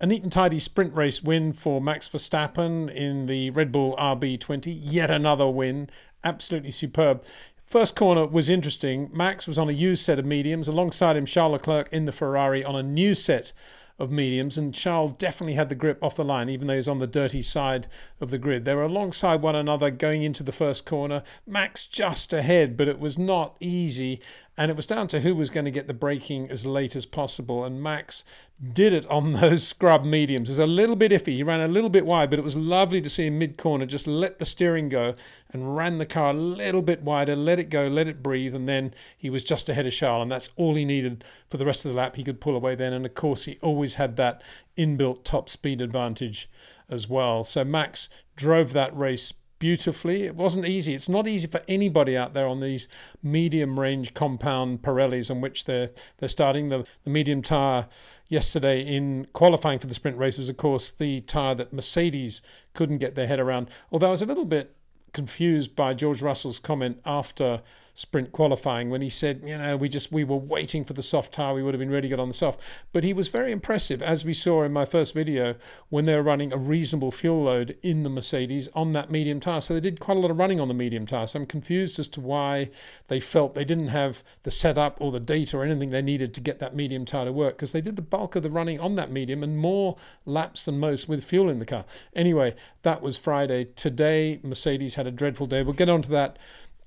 A neat and tidy sprint race win for Max Verstappen in the Red Bull RB20. Yet another win. Absolutely superb. First corner was interesting. Max was on a used set of mediums. Alongside him, Charles Leclerc in the Ferrari on a new set of mediums, and Charles definitely had the grip off the line, even though he's on the dirty side of the grid. They were alongside one another going into the first corner. Max just ahead, but it was not easy, and it was down to who was going to get the braking as late as possible, and Max did it on those scrub mediums. It was a little bit iffy. He ran a little bit wide, but it was lovely to see him mid-corner just let the steering go and ran the car a little bit wider, let it go, let it breathe, and then he was just ahead of Charles, and that's all he needed for the rest of the lap. He could pull away then, and of course he always had that inbuilt top speed advantage as well. So Max drove that race beautifully. It wasn't easy. It's not easy for anybody out there on these medium range compound Pirellis on which they're starting. The medium tyre yesterday in qualifying for the sprint race was, of course, the tyre that Mercedes couldn't get their head around. Although I was a little bit confused by George Russell's comment after sprint qualifying when he said, you know, we were waiting for the soft tyre, we would have been ready to get on the soft. But he was very impressive, as we saw in my first video, when they were running a reasonable fuel load in the Mercedes on that medium tyre. So they did quite a lot of running on the medium tyre. So I'm confused as to why they felt they didn't have the setup or the data or anything they needed to get that medium tyre to work, because they did the bulk of the running on that medium and more laps than most with fuel in the car. Anyway, that was Friday. Today, Mercedes had a dreadful day. We'll get onto that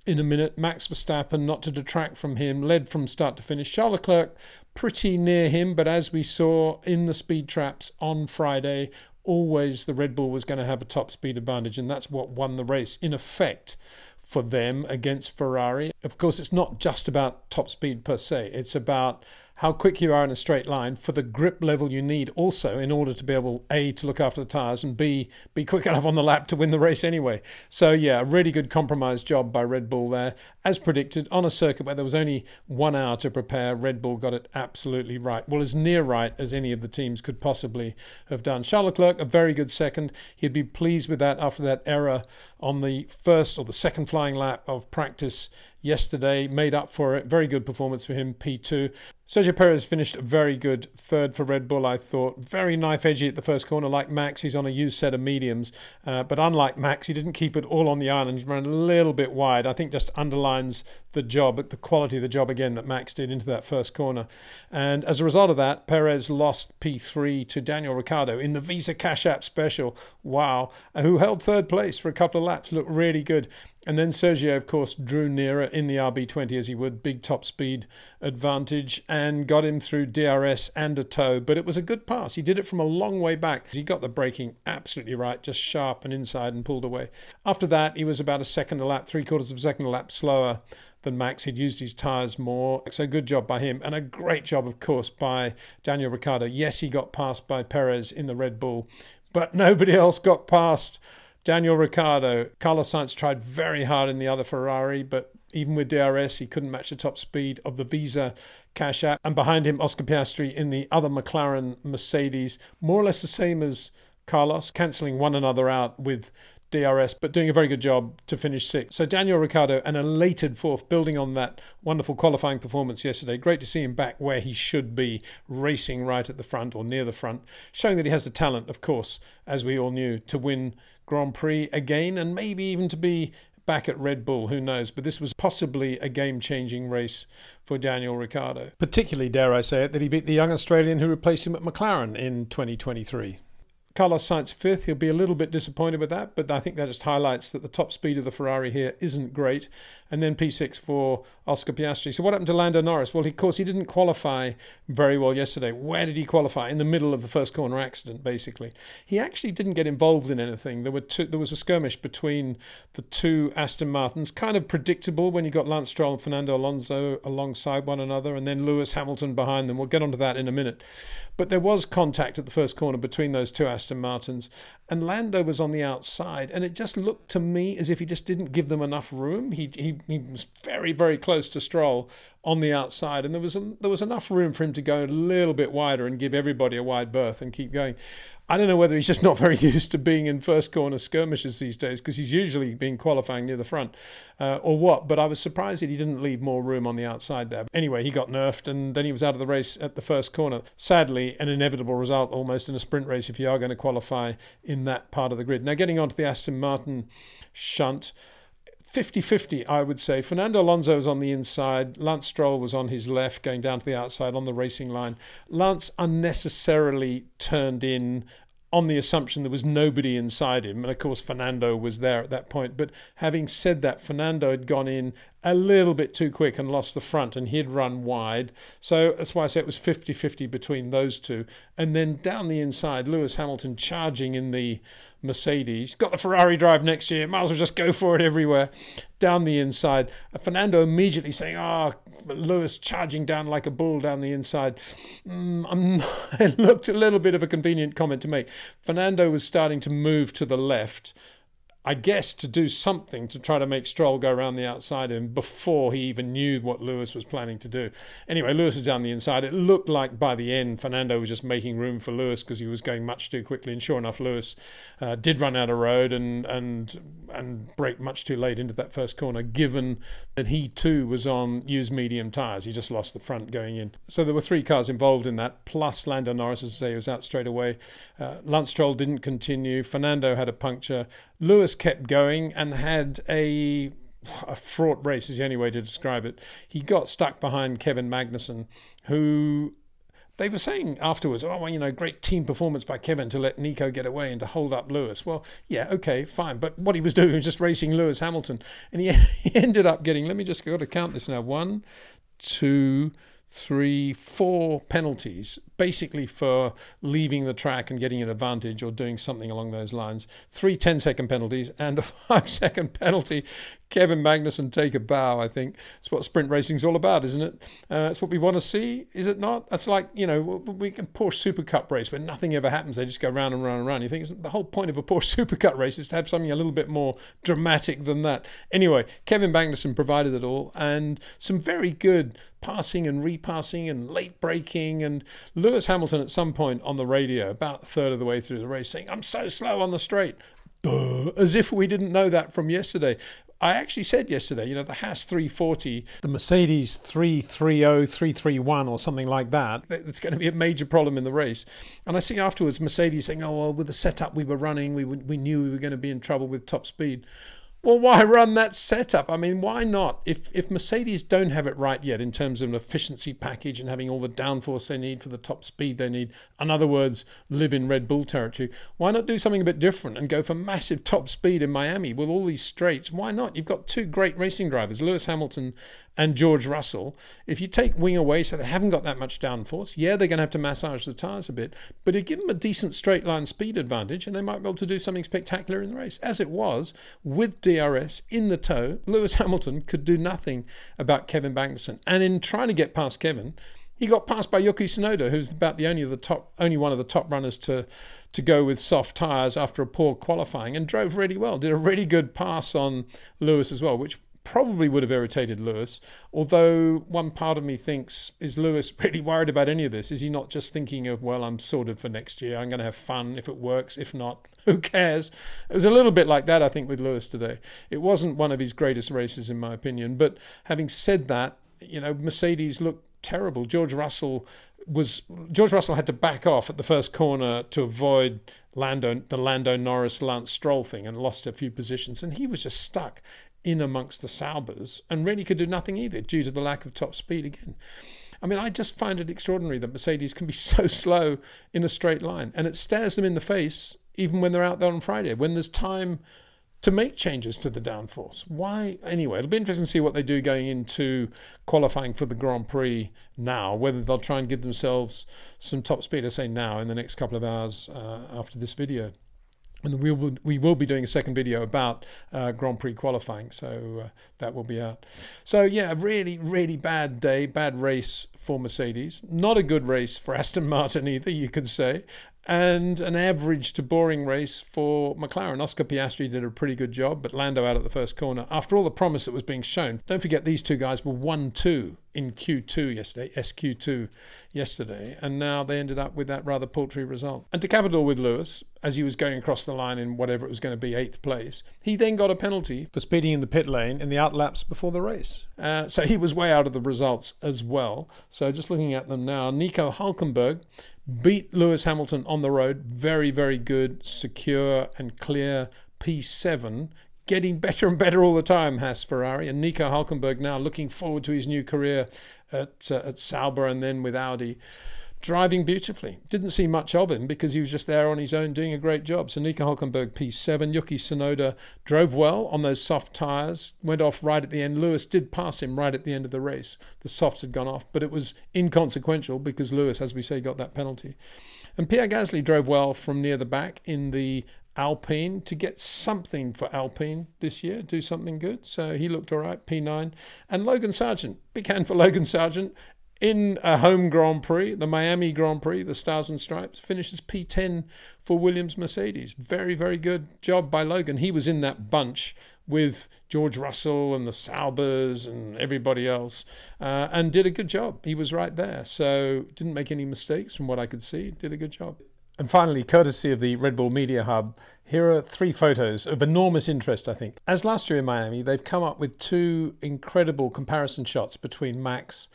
in a minute. Max Verstappen, not to detract from him, led from start to finish. Charles Leclerc pretty near him, but as we saw in the speed traps on Friday, always the Red Bull was going to have a top speed advantage, and that's what won the race in effect for them against Ferrari. Of course, it's not just about top speed per se. It's about how quick you are in a straight line for the grip level you need also in order to be able, A, to look after the tyres, and B, be quick enough on the lap to win the race anyway. So yeah, a really good compromise job by Red Bull there. As predicted, on a circuit where there was only 1 hour to prepare, Red Bull got it absolutely right. Well, as near right as any of the teams could possibly have done. Charles Leclerc, a very good second. He'd be pleased with that after that error on the first or the second flying lap of practice yesterday. Made up for it. Very good performance for him, P2. Sergio Perez finished a very good third for Red Bull, I thought. Very knife-edgy at the first corner. Like Max, he's on a used set of mediums. But unlike Max, he didn't keep it all on the island. He ran a little bit wide. I think just underlines the job, the quality of the job again that Max did into that first corner. And as a result of that, Perez lost P3 to Daniel Ricciardo in the Visa Cash App Special. Wow. Who held third place for a couple of laps. Looked really good. And then Sergio, of course, drew nearer in the RB20 as he would. Big top speed advantage and got him through DRS and a tow. But it was a good pass. He did it from a long way back. He got the braking absolutely right, just sharp and inside and pulled away. After that, he was about a second a lap, 3/4 of a second a lap slower than Max. He'd used his tyres more. So good job by him. And a great job, of course, by Daniel Ricciardo. Yes, he got passed by Perez in the Red Bull, but nobody else got past Daniel Ricciardo. Carlos Sainz tried very hard in the other Ferrari, but even with DRS, he couldn't match the top speed of the Visa Cash App. And behind him, Oscar Piastri in the other McLaren Mercedes, more or less the same as Carlos, cancelling one another out with DRS, but doing a very good job to finish sixth. So Daniel Ricciardo, an elated fourth, building on that wonderful qualifying performance yesterday. Great to see him back where he should be, racing right at the front or near the front, showing that he has the talent, of course, as we all knew, to win Grand Prix again and maybe even to be back at Red Bull, who knows. But this was possibly a game-changing race for Daniel Ricciardo. Particularly, dare I say it, that he beat the young Australian who replaced him at McLaren in 2023. Carlos Sainz fifth. He'll be a little bit disappointed with that, but I think that just highlights that the top speed of the Ferrari here isn't great. And then P6 for Oscar Piastri. So what happened to Lando Norris? Well, of course, he didn't qualify very well yesterday. Where did he qualify? In the middle of the first corner accident, basically. He actually didn't get involved in anything. There was a skirmish between the two Aston Martins, kind of predictable when you got Lance Stroll and Fernando Alonso alongside one another, and then Lewis Hamilton behind them. We'll get onto that in a minute. But there was contact at the first corner between those two Aston Martins, and Lando was on the outside, and it just looked to me as if he just didn't give them enough room. He was very, very close to Stroll on the outside, and there was enough room for him to go a little bit wider and give everybody a wide berth and keep going. I don't know whether he's just not very used to being in first corner skirmishes these days, because he's usually been qualifying near the front, or what, but I was surprised that he didn't leave more room on the outside there. Anyway, he got nerfed, and then he was out of the race at the first corner. Sadly, an inevitable result almost in a sprint race if you are going to qualify in that part of the grid. Now, getting on to the Aston Martin shunt, 50-50, I would say. Fernando Alonso was on the inside. Lance Stroll was on his left, going down to the outside on the racing line. Lance unnecessarily turned in on the assumption there was nobody inside him. And of course, Fernando was there at that point. But having said that, Fernando had gone in a little bit too quick and lost the front, and he'd run wide. So that's why I say it was 50-50 between those two. And then down the inside, Lewis Hamilton charging in the Mercedes. Got the Ferrari drive next year. Might as well just go for it everywhere. Down the inside. Fernando immediately saying, Lewis charging down like a bull down the inside. It looked a little bit of a convenient comment to make. Fernando was starting to move to the left, I guess, to do something to try to make Stroll go around the outside of him before he even knew what Lewis was planning to do. Anyway, Lewis was down the inside. It looked like by the end, Fernando was just making room for Lewis because he was going much too quickly. And sure enough, Lewis did run out of road and brake much too late into that first corner, given that he too was on used medium tyres. He just lost the front going in. So there were 3 cars involved in that, plus Lando Norris, as I say, was out straight away. Lance Stroll didn't continue. Fernando had a puncture. Lewis kept going and had a fraught race is the only way to describe it. He got stuck behind Kevin Magnussen, who they were saying afterwards, great team performance by Kevin to let Nico get away and to hold up Lewis. Well, yeah, okay, fine. But what he was doing was just racing Lewis Hamilton. And he ended up getting, let me just go to count this now, 1, 2, 3, 4 penalties, basically for leaving the track and getting an advantage or doing something along those lines. 3 10-second penalties and a 5-second penalty. Kevin Magnussen take a bow, I think. That's what sprint racing's all about, isn't it? That's what we want to see, is it not? That's like, we can Porsche Super Cup race where nothing ever happens. They just go round and round and round. You think the whole point of a Porsche Super Cup race is to have something a little bit more dramatic than that. Anyway, Kevin Magnussen provided it all, and some very good passing and repassing and late braking, and Lewis Hamilton at some point on the radio, about a third of the way through the race, saying, "I'm so slow on the straight." Duh, as if we didn't know that from yesterday. I actually said yesterday, the Haas 340, the Mercedes 330, 331 or something like that, it's going to be a major problem in the race. And I see afterwards Mercedes saying, with the setup we were running, we knew we were going to be in trouble with top speed. Well, why run that setup? I mean, why not? If Mercedes don't have it right yet in terms of an efficiency package and having all the downforce they need for the top speed they need, in other words, live in Red Bull territory, why not do something a bit different and go for massive top speed in Miami with all these straights? Why not? You've got 2 great racing drivers, Lewis Hamilton and George Russell. If you take wing away so they haven't got that much downforce, yeah, they're going to have to massage the tyres a bit, but it give them a decent straight line speed advantage and they might be able to do something spectacular in the race. As it was, with DRS in the tow, Lewis Hamilton could do nothing about Kevin Magnussen. And in trying to get past Kevin, he got passed by Yuki Tsunoda, who's about the only one of the top runners to go with soft tyres after a poor qualifying, and drove really well. Did a really good pass on Lewis as well, which probably would have irritated Lewis, although one part of me thinks, is Lewis really worried about any of this? Is he not just thinking of, well, I'm sorted for next year, I'm going to have fun if it works, if not, who cares? It was a little bit like that, I think, with Lewis today. It wasn't one of his greatest races, in my opinion, but having said that, Mercedes looked terrible. George Russell had to back off at the first corner to avoid the Lando Norris Lance Stroll thing, and lost a few positions, and he was just stuck in amongst the Saubers and really could do nothing either due to the lack of top speed again. I mean, I just find it extraordinary that Mercedes can be so slow in a straight line, and it stares them in the face even when they're out there on Friday, when there's time to make changes to the downforce. Why? Anyway, it'll be interesting to see what they do going into qualifying for the Grand Prix now, whether they'll try and give themselves some top speed, I say now, in the next couple of hours after this video. And we will be doing a second video about Grand Prix qualifying, so that will be out. So yeah, a really, really bad day, bad race for Mercedes. Not a good race for Aston Martin either, you could say. And an average to boring race for McLaren. Oscar Piastri did a pretty good job, but Lando out at the first corner. After all the promise that was being shown, don't forget these 2 guys were 1-2 in Q2 yesterday, SQ2 yesterday, and now they ended up with that rather paltry result. And to cap it all with Lewis, as he was going across the line in whatever it was going to be, 8th place, he then got a penalty for speeding in the pit lane in the outlaps before the race. So he was way out of the results as well. So just looking at them now, Nico Hulkenberg beat Lewis Hamilton on the road. Very, very good, secure and clear P7. Getting better and better all the time, Haas Ferrari. And Nico Hulkenberg now looking forward to his new career at Sauber and then with Audi. Driving beautifully. Didn't see much of him because he was just there on his own doing a great job. So Nico Hulkenberg P7. Yuki Tsunoda drove well on those soft tyres. Went off right at the end. Lewis did pass him right at the end of the race. The softs had gone off, but it was inconsequential because Lewis, as we say, got that penalty. And Pierre Gasly drove well from near the back in the Alpine to get something for Alpine this year, do something good. So he looked all right, P9. And Logan Sargent, big hand for Logan Sargent, in a home Grand Prix, the Miami Grand Prix, the Stars and Stripes, finishes P10 for Williams Mercedes. Very, very good job by Logan. He was in that bunch with George Russell and the Saubers and everybody else and did a good job. He was right there. So didn't make any mistakes from what I could see. Did a good job. And finally, courtesy of the Red Bull Media Hub, here are 3 photos of enormous interest, I think. As last year in Miami, they've come up with 2 incredible comparison shots between Max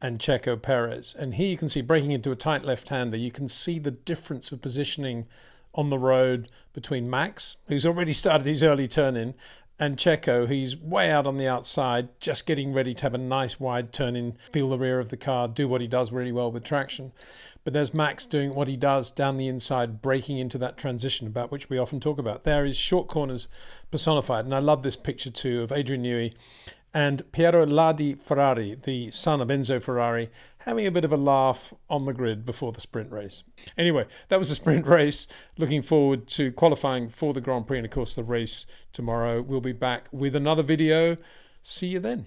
and Sergio Perez. And here you can see, breaking into a tight left-hander, you can see the difference of positioning on the road between Max, who's already started his early turn-in, and Checo, he's way out on the outside, just getting ready to have a nice wide turn-in, feel the rear of the car, do what he does really well with traction. But there's Max doing what he does down the inside, breaking into that transition about which we often talk about. There is short corners personified. And I love this picture too of Adrian Newey and Piero Ladi Ferrari, the son of Enzo Ferrari, having a bit of a laugh on the grid before the sprint race. Anyway, that was the sprint race. Looking forward to qualifying for the Grand Prix and, of course, the race tomorrow. We'll be back with another video. See you then.